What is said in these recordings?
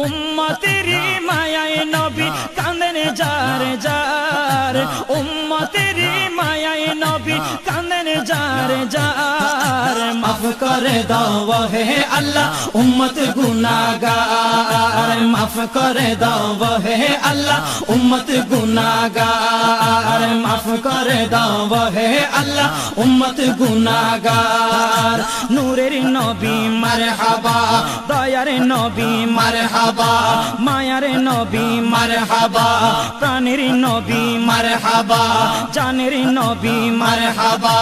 উম্মতেরি মায়ায় নবী কাঁদেন যার যার, উম্মতেরি মায়ায় নবী কাঁদেন যার যার। মাফ করে দাও হে আল্লাহ উম্মত গুনাহগার, মাফ করে দাও হে আল্লাহ উম্মত গুনাহগার, মাফ করে দাও হে আল্লাহ উম্মত গুনাহগার। নূরের নবী মারহাবা, দয়ার নবী মারহাবা, মায়ার নবী মারহাবা, প্রাণের নবী মারহাবা, জানের নবী মারহাবা,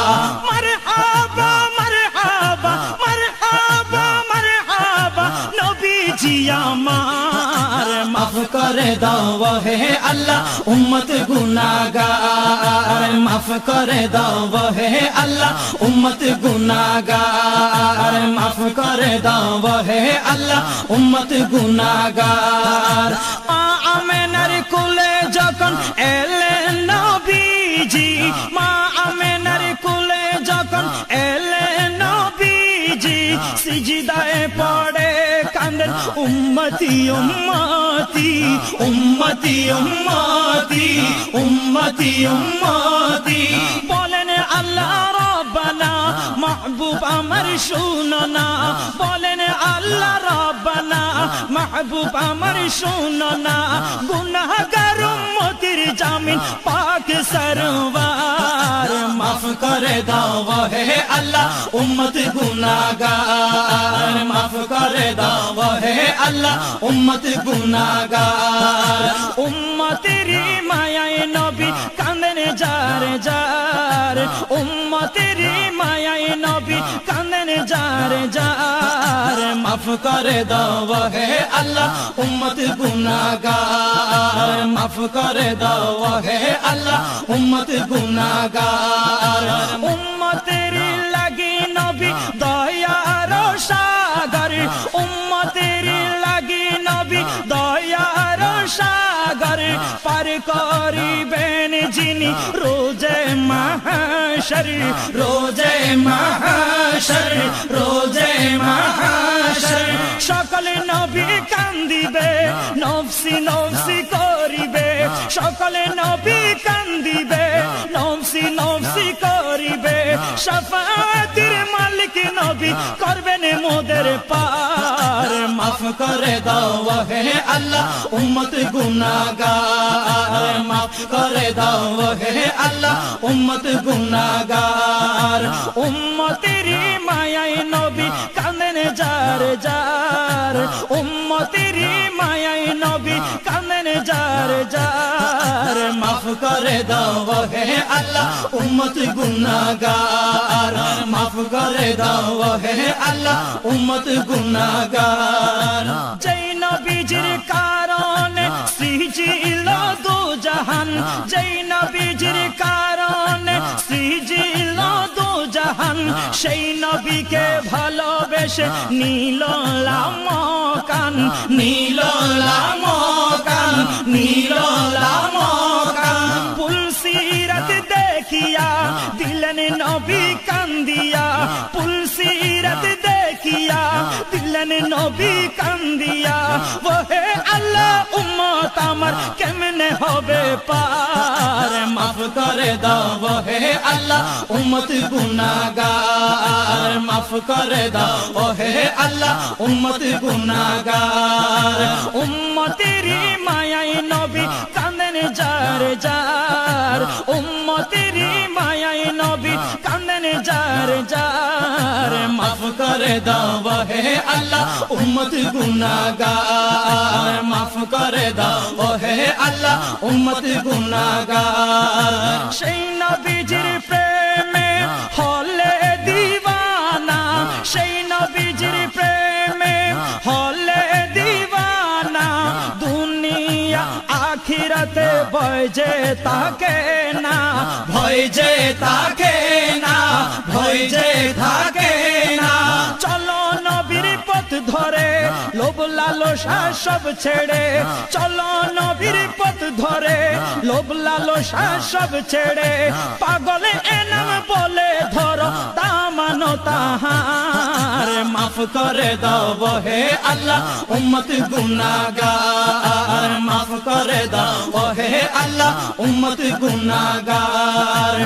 মারহাবা মারহাবা মারহাবা মারহাবা নবীজি আমার। মাফ করে দাও হে আল্লাহ উম্মত গুনাহগার, মাফ করে দাও হে আল্লাহ উম্মত গুনাহগার, মাফ করে দাও হে আল্লাহ উম্মত গুনাহগার। মা আমেনার কোলে যখন এলেন নবীজি, মা আমেনার কোলে যখন এলেন নবীজি, সিজদায় পড়ে কাঁদেন উম্মতি উম্মতি উম্মতি উম্মতি উম্মতি উম্মতি। বলেন আল্লাহ রব্বানা মাহবুব আমার শুনো না, বলেন আল্লাহ রব্বানা মাহবুব আমার শুনো না। গুনাহগার উম্মতির জামিন পাক সরওয়ার, মাফ করে দাও হে আল্লাহ উম্মত গুনাহগার, মাফ করে দাও হে আল্লাহ উম্মত গুনাহগার। উম্মতেরি মায়ায় নবী কাঁদেন যার যার, উম্মতেরি মায়ায় নবী কাঁদেন যার যার। মাফ করে দাও হে আল্লাহ উম্মত গুনাহগার, মাফ করে দাও হে আল্লাহ উম্মত গুনাহগার। উম্মতেরি লাগি নবী দয়ার সাগর, উম্মতেরি লাগি নবী দয়ার সাগর। পার করিবেন যিনি রোজে মাহশর, রোজে মাহশর, রোজে মাহশর। সকল নবী কান্দিবে নফসি নফসি করিবে, সকল নবী কান্দিবে নফসি নফসি করিবে। শাফাআতের মালিক নবী করবেন মোদের পার। মাফ করে দাও হে আল্লাহ উম্মত গুনাহগার, মাফ করে দাও হে আল্লাহ উম্মত গুনাহগার। উম্মতেরি মায়ায় নবী কাঁদেন যার যার, উম্মতেরি মায়ায় নবী কাঁদেন যার যার। মাফ করে দাও হে আল্লাহ উম্মত গুনাহগার, মাফ করে দাও হে আল্লাহ উম্মত গুনাহগার। যেই নবীজির কারণে সৃজিল দু জাহান, যেই নবীজির কারণে সৃজিল দু জাহান, সেই নবীকে ভালোবেসে নীল লামকান, নীল লামকান, নীল লামকান। পুলসিরাত দেখিয়া দিলেন নবী কান্দিয়া, পুলসিরাত দেখিয়া দিলেন নবী কান্দিয়া। ওহে আল্লাহ উম্মত আমার কেমনে হবে পার। মাফ করে দাও হে আল্লাহ উম্মত গুনাহগার, মাফ করে দাও হে আল্লাহ উম্মত গুনাহগার। উম্মতেরি মায়ায় নবী কাঁদেন যার যার, উম্মতেরি মায়ায় নবী কাঁদেন যার যার। মাফ করে দাও হে আল্লাহ উম্মত গুনাহগার, মাফ করে দাও হে আল্লাহ উম্মত গুনাহগার। সেই নবীজির প্রেমে হলে দিওয়ানা, সেই নবীজির প্রেমে হলে দিওয়ানা। দুনিয়া আখিরাতে ভয় যে তাকে না, ভয় যে তাকে না, ভয় যে থাকে না। চলো নবীর পথ ধরে লোভ লালসা সব ছেড়ে চলো নবীর পথ ধরে লোভ লালসা সব ছেড়ে পাগলে এনাম বলে ধরো দামানো তাহার মাফ করে দাও হে আল্লাহ উম্মত গুনাহগার মাফ করে দাও হে আল্লাহ উম্মত গুনাহগার